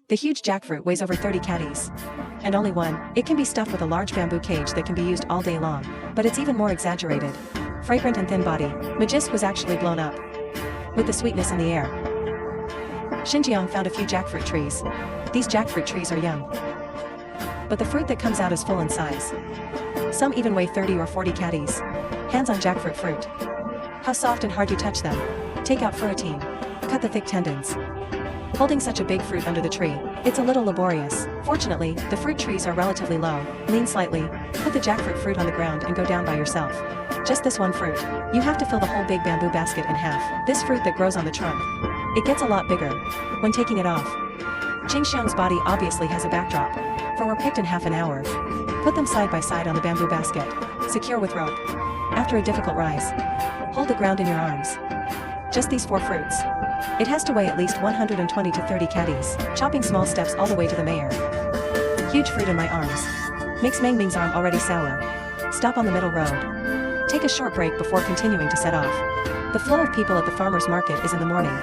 The huge jackfruit weighs over 30 caddies. And only one. It can be stuffed with a large bamboo cage that can be used all day long. But it's even more exaggerated. Fragrant and thin body, Majis was actually blown up. With the sweetness in the air. Xinjiang found a few jackfruit trees. These jackfruit trees are young. But the fruit that comes out is full in size. Some even weigh 30 or 40 caddies. Hands on jackfruit fruit. How soft and hard you touch them. Take out fruitine. Cut the thick tendons. Holding such a big fruit under the tree, it's a little laborious. Fortunately, the fruit trees are relatively low. Lean slightly, put the jackfruit fruit on the ground and go down by yourself. Just this one fruit. You have to fill the whole big bamboo basket in half. This fruit that grows on the trunk. It gets a lot bigger when taking it off. Qingxiang's body obviously has a backdrop, for were picked in half an hour. Put them side by side on the bamboo basket, secure with rope. After a difficult rise, hold the ground in your arms. Just these 4 fruits. It has to weigh at least 120 to 30 caddies, chopping small steps all the way to the mayor. Huge fruit in my arms. Makes Meng Ming's arm already sour. Stop on the middle road. Take a short break before continuing to set off. The flow of people at the farmer's market is in the morning.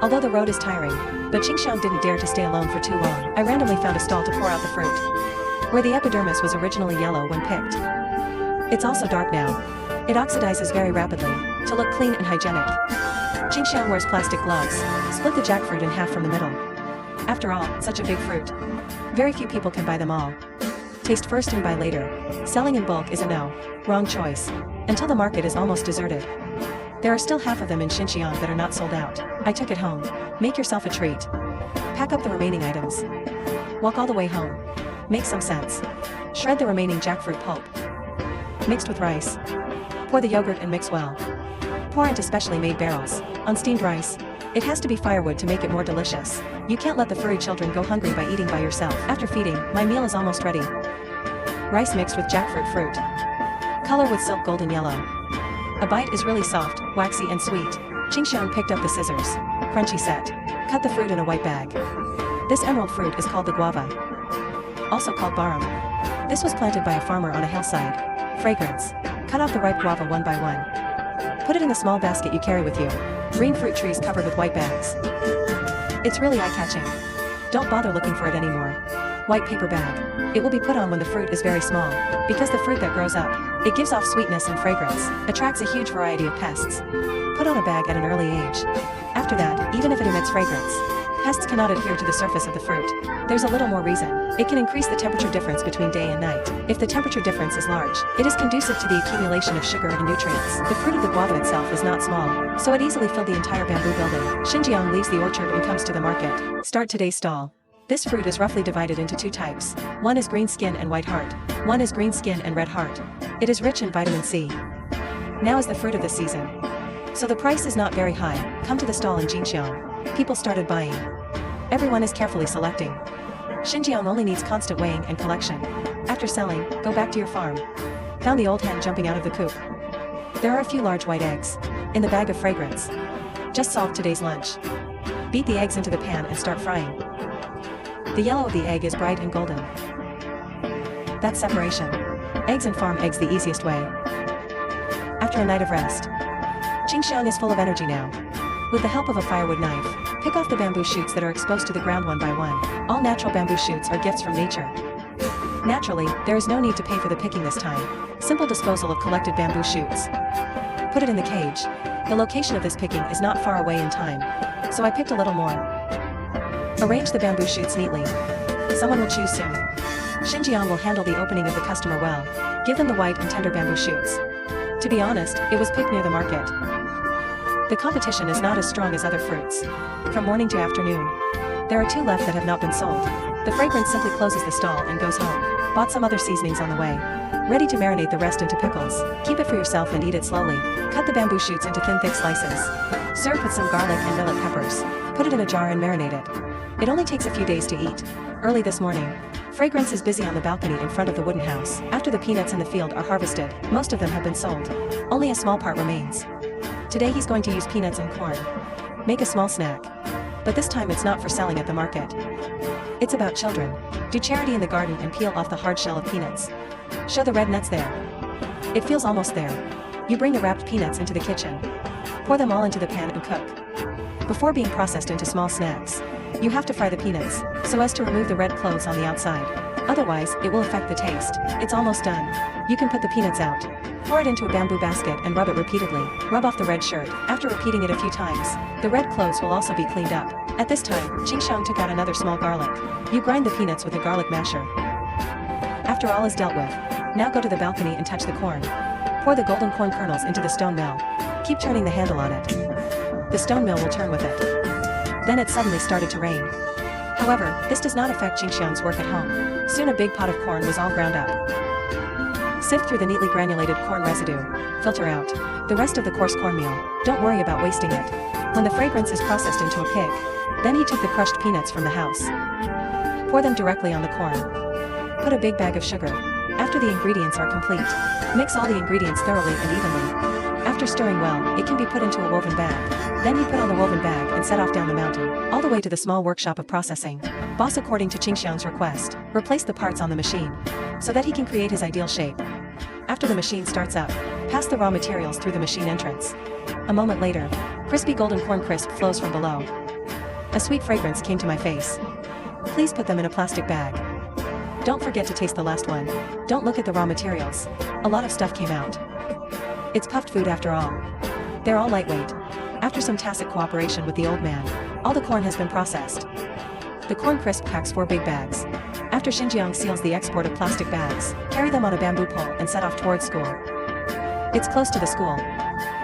Although the road is tiring, but Qingxiang didn't dare to stay alone for too long. I randomly found a stall to pour out the fruit. Where the epidermis was originally yellow when picked. It's also dark now. It oxidizes very rapidly, to look clean and hygienic. Qingxiang wears plastic gloves, split the jackfruit in half from the middle. After all, such a big fruit. Very few people can buy them all. Taste first and buy later. Selling in bulk is a no. Wrong choice. Until the market is almost deserted. There are still half of them in Xinjiang that are not sold out. I took it home. Make yourself a treat. Pack up the remaining items. Walk all the way home. Make some sense. Shred the remaining jackfruit pulp. Mixed with rice. Pour the yogurt and mix well. Pour into specially made barrels. On steamed rice. It has to be firewood to make it more delicious. You can't let the furry children go hungry by eating by yourself. After feeding, my meal is almost ready. Rice mixed with jackfruit fruit. Color with silk golden yellow. A bite is really soft, waxy and sweet. Qingxiang picked up the scissors. Crunchy set. Cut the fruit in a white bag. This emerald fruit is called the guava. Also called barum. This was planted by a farmer on a hillside. Fragrance. Cut off the ripe guava one by one. Put it in the small basket you carry with you. Green fruit trees covered with white bags. It's really eye-catching. Don't bother looking for it anymore. White paper bag. It will be put on when the fruit is very small, because the fruit that grows up, it gives off sweetness and fragrance, attracts a huge variety of pests. Put on a bag at an early age. After that, even if it emits fragrance, pests cannot adhere to the surface of the fruit. There's a little more reason. It can increase the temperature difference between day and night. If the temperature difference is large, it is conducive to the accumulation of sugar and nutrients. The fruit of the guava itself is not small, so it easily filled the entire bamboo building. Xinjiang leaves the orchard and comes to the market. Start today's stall. This fruit is roughly divided into 2 types. One is green skin and white heart. One is green skin and red heart. It is rich in vitamin C. Now is the fruit of the season. So the price is not very high. Come to the stall in Xinjiang. People started buying. Everyone is carefully selecting. Xinjiang only needs constant weighing and collection. After selling, go back to your farm. Found the old hen jumping out of the coop. There are a few large white eggs in the bag of fragrance. Just solved today's lunch. Beat the eggs into the pan and start frying. The yellow of the egg is bright and golden. That's separation. Eggs and farm eggs the easiest way. After a night of rest, Qingxiang is full of energy now. With the help of a firewood knife, pick off the bamboo shoots that are exposed to the ground one by one. All natural bamboo shoots are gifts from nature. Naturally, there is no need to pay for the picking this time. Simple disposal of collected bamboo shoots. Put it in the cage. The location of this picking is not far away in time, so I picked a little more. Arrange the bamboo shoots neatly. Someone will choose soon. Xinjiang will handle the opening of the customer well. Give them the white and tender bamboo shoots. To be honest, it was picked near the market. The competition is not as strong as other fruits. From morning to afternoon, there are 2 left that have not been sold. The fragrance simply closes the stall and goes home. Bought some other seasonings on the way. Ready to marinate the rest into pickles. Keep it for yourself and eat it slowly. Cut the bamboo shoots into thin, thick slices. Serve with some garlic and millet peppers. Put it in a jar and marinate it. It only takes a few days to eat. Early this morning, Fragrance is busy on the balcony in front of the wooden house. After the peanuts in the field are harvested, most of them have been sold. Only a small part remains. Today he's going to use peanuts and corn. Make a small snack. But this time it's not for selling at the market. It's about children. Do charity in the garden and peel off the hard shell of peanuts. Show the red nuts there. It feels almost there. You bring the wrapped peanuts into the kitchen. Pour them all into the pan and cook. Before being processed into small snacks. You have to fry the peanuts, so as to remove the red cloves on the outside. Otherwise, it will affect the taste. It's almost done. You can put the peanuts out. Pour it into a bamboo basket and rub it repeatedly. Rub off the red shirt. After repeating it a few times, the red cloves will also be cleaned up. At this time, Jingxiang took out another small garlic. You grind the peanuts with a garlic masher. After all is dealt with, now go to the balcony and touch the corn. Pour the golden corn kernels into the stone mill. Keep turning the handle on it. The stone mill will turn with it. Then it suddenly started to rain. However, this does not affect Jingxiang's work at home. Soon a big pot of corn was all ground up. Sift through the neatly granulated corn residue. Filter out the rest of the coarse cornmeal. Don't worry about wasting it. When the fragrance is processed into a pig, then he took the crushed peanuts from the house. Pour them directly on the corn. Put a big bag of sugar. After the ingredients are complete, mix all the ingredients thoroughly and evenly. After stirring well, it can be put into a woven bag. Then you put on the woven bag and set off down the mountain, all the way to the small workshop of processing. Boss, according to Jingxiang's request, replace the parts on the machine, so that he can create his ideal shape. After the machine starts up, pass the raw materials through the machine entrance. A moment later, crispy golden corn crisp flows from below. A sweet fragrance came to my face. Please put them in a plastic bag. Don't forget to taste the last one. Don't look at the raw materials. A lot of stuff came out. It's puffed food after all. They're all lightweight. After some tacit cooperation with the old man, all the corn has been processed. The corn crisp packs 4 big bags. After Xinjiang seals the export of plastic bags, carry them on a bamboo pole and set off towards school. It's close to the school.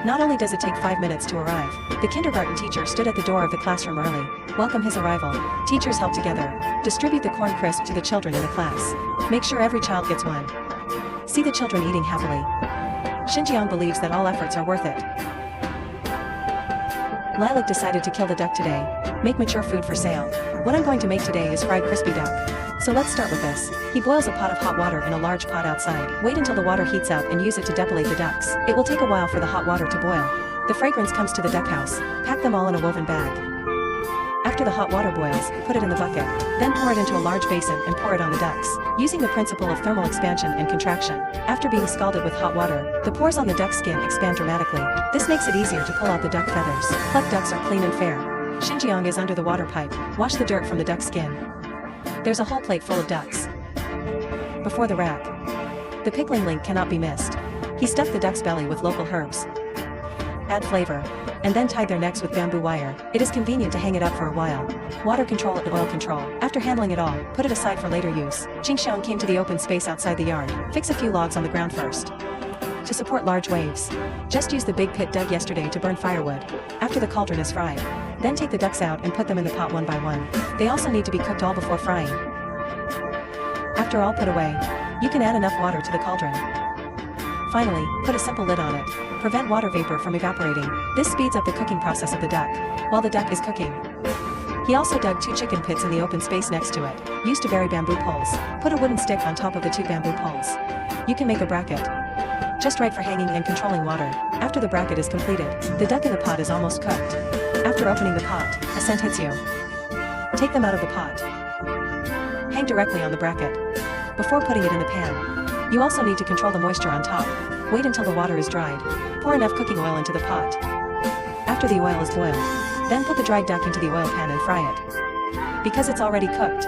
Not only does it take 5 minutes to arrive, the kindergarten teacher stood at the door of the classroom early. Welcome his arrival. Teachers help together. Distribute the corn crisp to the children in the class. Make sure every child gets one. See the children eating happily. Xinjiang believes that all efforts are worth it. Lilac decided to kill the duck today. Make mature food for sale. What I'm going to make today is fried crispy duck. So let's start with this. He boils a pot of hot water in a large pot outside. Wait until the water heats up and use it to depilate the ducks. It will take a while for the hot water to boil. The fragrance comes to the duck house. Pack them all in a woven bag. After the hot water boils, put it in the bucket. Then pour it into a large basin and pour it on the ducks, using the principle of thermal expansion and contraction. After being scalded with hot water, the pores on the duck skin expand dramatically. This makes it easier to pull out the duck feathers. Plucked ducks are clean and fair. Xinjiang is under the water pipe. Wash the dirt from the duck skin. There's a whole plate full of ducks. Before the rack, the pickling link cannot be missed. He stuffed the duck's belly with local herbs. Add flavor, and then tied their necks with bamboo wire. It is convenient to hang it up for a while. Water control and oil control. After handling it all, put it aside for later use. Jingxiang came to the open space outside the yard. Fix a few logs on the ground first. To support large waves, just use the big pit dug yesterday to burn firewood. After the cauldron is fried, then take the ducks out and put them in the pot one by one. They also need to be cooked all before frying. After all put away, you can add enough water to the cauldron. Finally, put a simple lid on it. Prevent water vapor from evaporating. This speeds up the cooking process of the duck, while the duck is cooking. He also dug 2 chicken pits in the open space next to it, used to bury bamboo poles. Put a wooden stick on top of the 2 bamboo poles. You can make a bracket, just right for hanging and controlling water. After the bracket is completed, the duck in the pot is almost cooked. After opening the pot, a scent hits you. Take them out of the pot. Hang directly on the bracket. Before putting it in the pan, you also need to control the moisture on top. Wait until the water is dried. Pour enough cooking oil into the pot. After the oil is boiled, then put the dried duck into the oil pan and fry it. Because it's already cooked,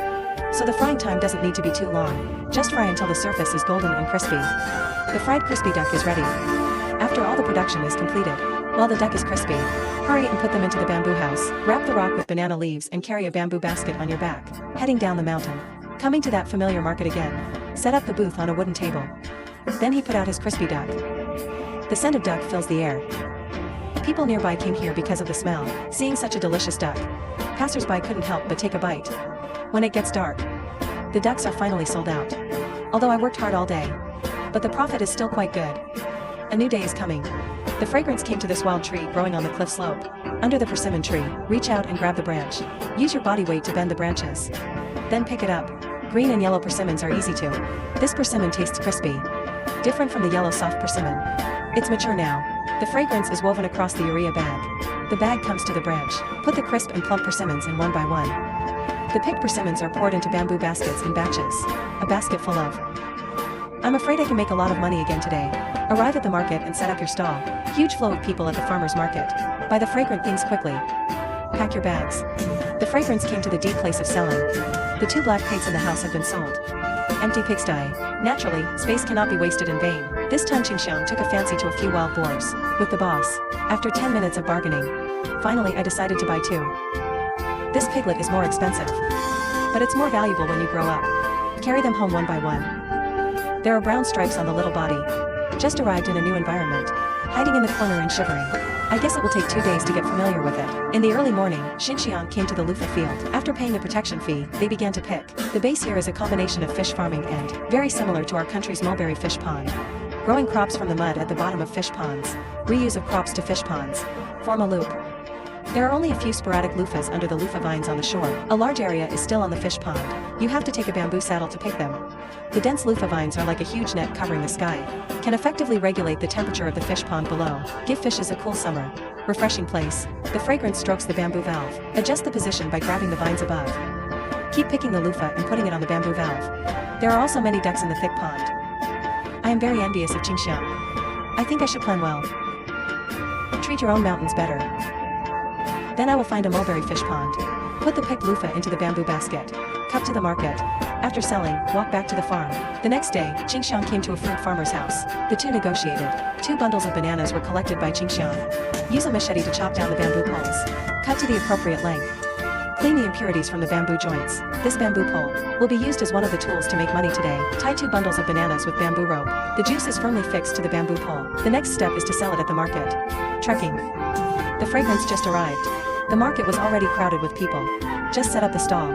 so the frying time doesn't need to be too long. Just fry until the surface is golden and crispy. The fried crispy duck is ready. After all the production is completed, while the duck is crispy, hurry and put them into the bamboo house. Wrap the rock with banana leaves and carry a bamboo basket on your back, heading down the mountain. Coming to that familiar market again, set up the booth on a wooden table. Then he put out his crispy duck. The scent of duck fills the air. People nearby came here because of the smell. Seeing such a delicious duck, passers-by couldn't help but take a bite. When it gets dark, the ducks are finally sold out. Although I worked hard all day, but the profit is still quite good. A new day is coming. The fragrance came to this wild tree growing on the cliff slope. Under the persimmon tree, reach out and grab the branch. Use your body weight to bend the branches. Then pick it up. Green and yellow persimmons are easy to. This persimmon tastes crispy, different from the yellow soft persimmon. It's mature now. The fragrance is woven across the urea bag. The bag comes to the branch. Put the crisp and plump persimmons in one by one. The picked persimmons are poured into bamboo baskets in batches. A basket full of. I'm afraid I can make a lot of money again today. Arrive at the market and set up your stall. Huge flow of people at the farmer's market. Buy the fragrant things quickly. Pack your bags. The fragrance came to the deep place of selling. The 2 black pigs in the house had been sold. Empty pigsty. Naturally, space cannot be wasted in vain. This time Qingxiang took a fancy to a few wild boars. With the boss. After 10 minutes of bargaining. Finally I decided to buy 2. This piglet is more expensive. But it's more valuable when you grow up. Carry them home one by one. There are brown stripes on the little body. Just arrived in a new environment. Hiding in the corner and shivering. I guess it will take 2 days to get familiar with it. In the early morning, Xinxiang came to the loofah field. After paying the protection fee, they began to pick. The base here is a combination of fish farming and, very similar to our country's mulberry fish pond. Growing crops from the mud at the bottom of fish ponds. Reuse of crops to fish ponds. Form a loop. There are only a few sporadic loofahs under the loofah vines on the shore. A large area is still on the fish pond. You have to take a bamboo saddle to pick them. The dense loofah vines are like a huge net covering the sky. Can effectively regulate the temperature of the fish pond below. Give fishes a cool summer. Refreshing place. The fragrance strokes the bamboo valve. Adjust the position by grabbing the vines above. Keep picking the loofah and putting it on the bamboo valve. There are also many ducks in the thick pond. I am very envious of Qingxiang. I think I should plan well. Treat your own mountains better. Then I will find a mulberry fish pond. Put the picked loofah into the bamboo basket. Cut to the market. After selling, walk back to the farm. The next day, Qingxiang came to a fruit farmer's house. The 2 negotiated. 2 bundles of bananas were collected by Qingxiang. Use a machete to chop down the bamboo poles. Cut to the appropriate length. Clean the impurities from the bamboo joints. This bamboo pole will be used as one of the tools to make money today. Tie 2 bundles of bananas with bamboo rope. The juice is firmly fixed to the bamboo pole. The next step is to sell it at the market. Trekking. The fragrance just arrived. The market was already crowded with people. Just set up the stall.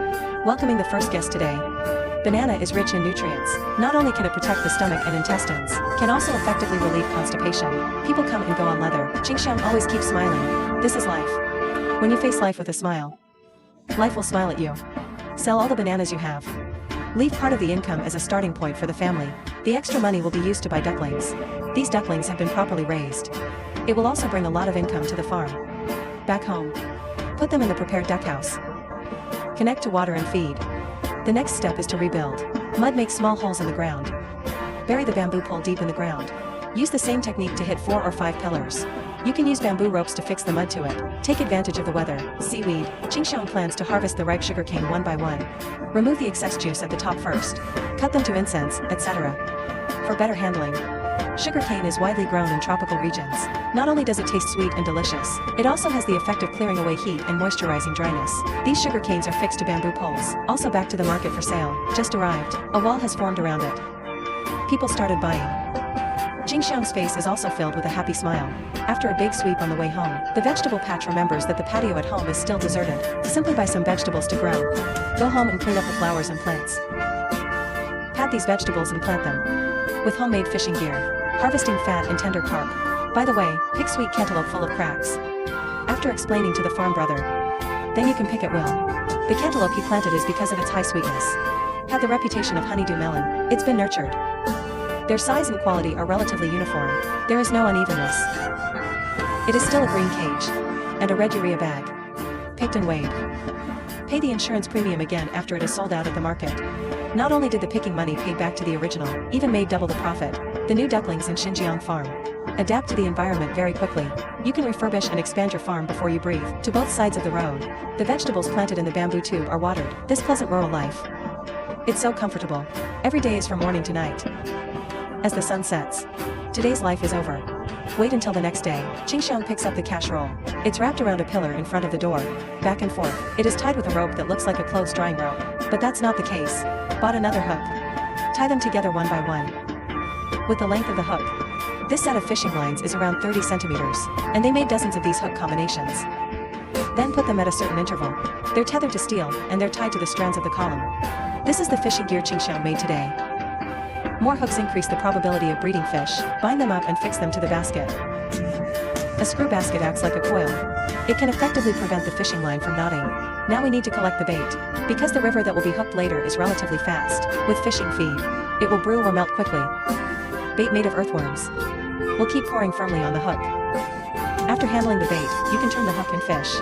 Welcoming the first guest today. Banana is rich in nutrients. Not only can it protect the stomach and intestines, can also effectively relieve constipation. People come and go on leather. Qingxiang always keeps smiling. This is life. When you face life with a smile, life will smile at you. Sell all the bananas you have. Leave part of the income as a starting point for the family. The extra money will be used to buy ducklings. These ducklings have been properly raised. It will also bring a lot of income to the farm. Back home. Put them in the prepared duck house. Connect to water and feed. The next step is to rebuild. Mud makes small holes in the ground. Bury the bamboo pole deep in the ground. Use the same technique to hit 4 or 5 pillars. You can use bamboo ropes to fix the mud to it. Take advantage of the weather. Seaweed. Qingxiang plans to harvest the ripe sugarcane one by one. Remove the excess juice at the top first. Cut them to incense, etc. For better handling. Sugarcane is widely grown in tropical regions. Not only does it taste sweet and delicious, it also has the effect of clearing away heat and moisturizing dryness. These sugar canes are fixed to bamboo poles. Also back to the market for sale. Just arrived. A wall has formed around it. People started buying. Qingxiang's face is also filled with a happy smile. After a big sweep on the way home, the vegetable patch remembers that the patio at home is still deserted. Simply buy some vegetables to grow. Go home and clean up the flowers and plants. Pat these vegetables and plant them. With homemade fishing gear. Harvesting fat and tender carp. By the way, pick sweet cantaloupe full of cracks. After explaining to the farm brother, then you can pick at will. The cantaloupe he planted is because of its high sweetness. Had the reputation of honeydew melon. It's been nurtured. Their size and quality are relatively uniform. There is no unevenness. It is still a green cage. And a red urea bag. Picked and weighed. Pay the insurance premium again after it is sold out at the market. Not only did the picking money pay back to the original, even made double the profit. The new ducklings in Xinjiang farm. Adapt to the environment very quickly. You can refurbish and expand your farm before you breathe. To both sides of the road. The vegetables planted in the bamboo tube are watered. This pleasant rural life. It's so comfortable. Every day is from morning to night. As the sun sets. Today's life is over. Wait until the next day. Qingxiang picks up the cash roll. It's wrapped around a pillar in front of the door. Back and forth. It is tied with a rope that looks like a clothes drying rope. But that's not the case. Bought another hook. Tie them together one by one. With the length of the hook. This set of fishing lines is around 30 centimeters. And they made dozens of these hook combinations. Then put them at a certain interval. They're tethered to steel, and they're tied to the strands of the column. This is the fishing gear Qingxiang made today. More hooks increase the probability of breeding fish. Bind them up and fix them to the basket. A screw basket acts like a coil. It can effectively prevent the fishing line from knotting. Now we need to collect the bait. Because the river that will be hooked later is relatively fast, with fishing feed, it will brew or melt quickly. Bait made of earthworms. Will keep pouring firmly on the hook. After handling the bait, you can turn the hook and fish.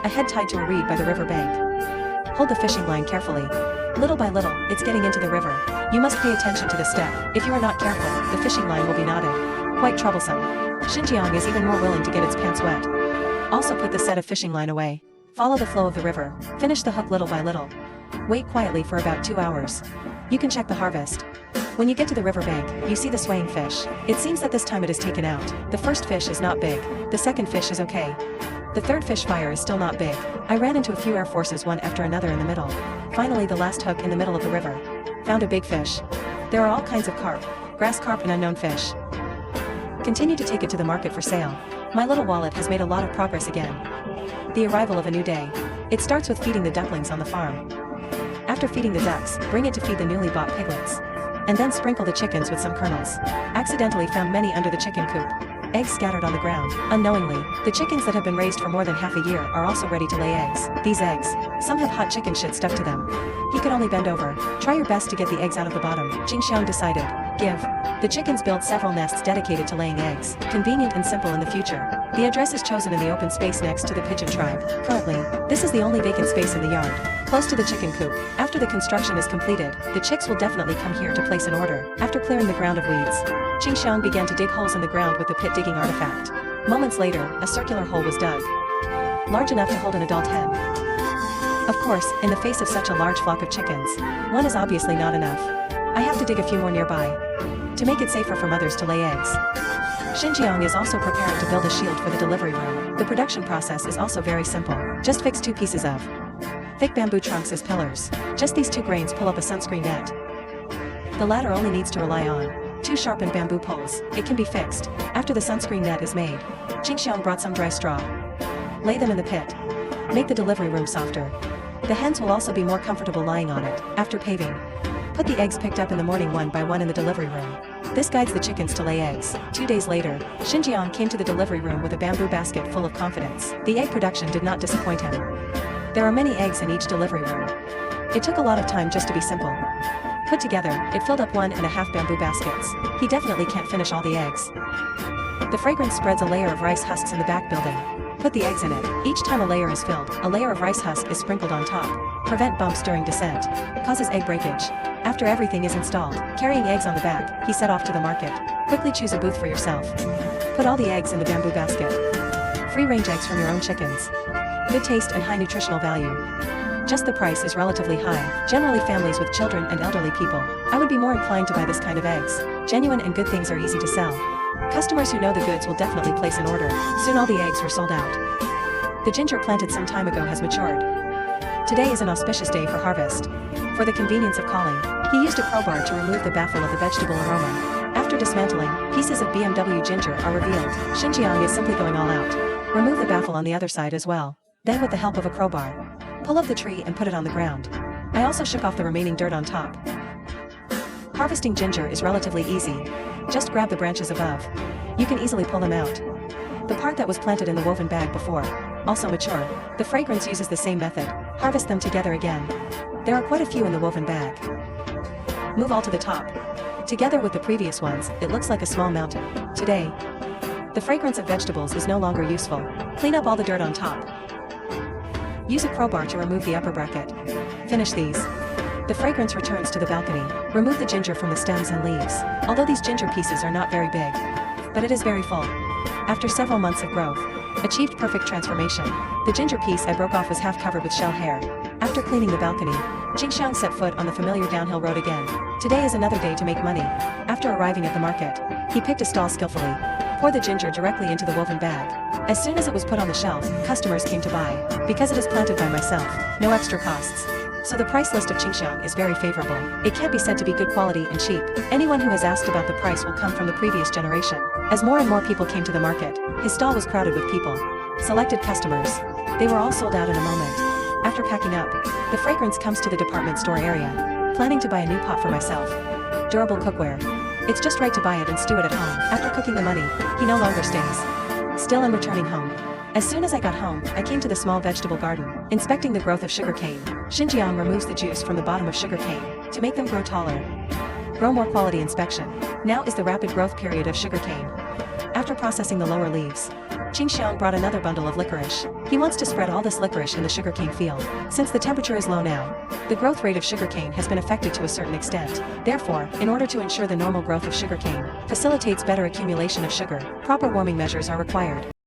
A head tied to a reed by the river bank. Hold the fishing line carefully. Little by little, it's getting into the river. You must pay attention to the step. If you are not careful, the fishing line will be knotted. Quite troublesome. Xinjiang is even more willing to get its pants wet. Also put the set of fishing line away. Follow the flow of the river. Finish the hook little by little. Wait quietly for about 2 hours. You can check the harvest. When you get to the riverbank, you see the swaying fish. It seems that this time it is taken out. The first fish is not big. The second fish is okay. The third fish fire is still not big. I ran into a few air forces one after another in the middle. Finally the last hook in the middle of the river. Found a big fish. There are all kinds of carp, grass carp and unknown fish. Continue to take it to the market for sale. My little wallet has made a lot of progress again. The arrival of a new day. It starts with feeding the ducklings on the farm. After feeding the ducks, bring it to feed the newly bought piglets. And then sprinkle the chickens with some kernels. Accidentally found many under the chicken coop. Eggs scattered on the ground. Unknowingly, the chickens that have been raised for more than half a year are also ready to lay eggs. These eggs, some have hot chicken shit stuck to them. He could only bend over. Try your best to get the eggs out of the bottom. Jingxiang decided. Give. The chickens build several nests dedicated to laying eggs. Convenient and simple in the future. The address is chosen in the open space next to the pigeon tribe. Currently, this is the only vacant space in the yard, close to the chicken coop. After the construction is completed, the chicks will definitely come here to place an order. After clearing the ground of weeds, Jingxiang began to dig holes in the ground with the pit digging artifact. Moments later, a circular hole was dug, large enough to hold an adult hen. Of course, in the face of such a large flock of chickens, one is obviously not enough. I have to dig a few more nearby, to make it safer for mothers to lay eggs. Xinjiang is also preparing to build a shield for the delivery room. The production process is also very simple. Just fix 2 pieces of thick bamboo trunks as pillars. Just these 2 grains pull up a sunscreen net. The latter only needs to rely on 2 sharpened bamboo poles. It can be fixed. After the sunscreen net is made, Jingxiang brought some dry straw. Lay them in the pit. Make the delivery room softer. The hens will also be more comfortable lying on it. After paving, put the eggs picked up in the morning one by one in the delivery room. This guides the chickens to lay eggs. 2 days later, Xinjiang came to the delivery room with a bamboo basket full of confidence. The egg production did not disappoint him. There are many eggs in each delivery room. It took a lot of time just to be simple. Put together, it filled up 1.5 bamboo baskets. He definitely can't finish all the eggs. The fragrance spreads a layer of rice husks in the back building. Put the eggs in it. Each time a layer is filled, a layer of rice husk is sprinkled on top. Prevent bumps during descent. Causes egg breakage. After everything is installed, carrying eggs on the back, he set off to the market. Quickly choose a booth for yourself. Put all the eggs in the bamboo basket. Free-range eggs from your own chickens. Good taste and high nutritional value. Just the price is relatively high. Generally families with children and elderly people, I would be more inclined to buy this kind of eggs. Genuine and good things are easy to sell. Customers who know the goods will definitely place an order. Soon all the eggs were sold out. The ginger planted some time ago has matured. Today is an auspicious day for harvest. For the convenience of calling, he used a crowbar to remove the baffle of the vegetable aroma. After dismantling, pieces of BMW ginger are revealed. Xinjiang is simply going all out. Remove the baffle on the other side as well. Then with the help of a crowbar, pull up the tree and put it on the ground. I also shook off the remaining dirt on top. Harvesting ginger is relatively easy. Just grab the branches above. You can easily pull them out. The part that was planted in the woven bag before, also mature. The fragrance uses the same method. Harvest them together again. There are quite a few in the woven bag. Move all to the top. Together with the previous ones, it looks like a small mountain. Today, the fragrance of vegetables is no longer useful. Clean up all the dirt on top. Use a crowbar to remove the upper bracket. Finish these. The fragrance returns to the balcony. Remove the ginger from the stems and leaves. Although these ginger pieces are not very big, but it is very full. After several months of growth, achieved perfect transformation. The ginger piece I broke off was half covered with shell hair. After cleaning the balcony, Jingxiang set foot on the familiar downhill road again. Today is another day to make money. After arriving at the market, he picked a stall skillfully. Pour the ginger directly into the woven bag. As soon as it was put on the shelf, customers came to buy. Because it is planted by myself, no extra costs. So the price list of Jingxiang is very favorable. It can't be said to be good quality and cheap. Anyone who has asked about the price will come from the previous generation. As more and more people came to the market, his stall was crowded with people. Selected customers. They were all sold out in a moment. After packing up, the fragrance comes to the department store area. Planning to buy a new pot for myself. Durable cookware. It's just right to buy it and stew it at home. After cooking the money, he no longer stays. Still I'm returning home. As soon as I got home, I came to the small vegetable garden, inspecting the growth of sugarcane. Xinjiang removes the juice from the bottom of sugarcane to make them grow taller. Grow more quality inspection. Now is the rapid growth period of sugarcane. After processing the lower leaves, Jingxiang brought another bundle of licorice. He wants to spread all this licorice in the sugarcane field. Since the temperature is low now, the growth rate of sugarcane has been affected to a certain extent. Therefore, in order to ensure the normal growth of sugarcane facilitates better accumulation of sugar, proper warming measures are required.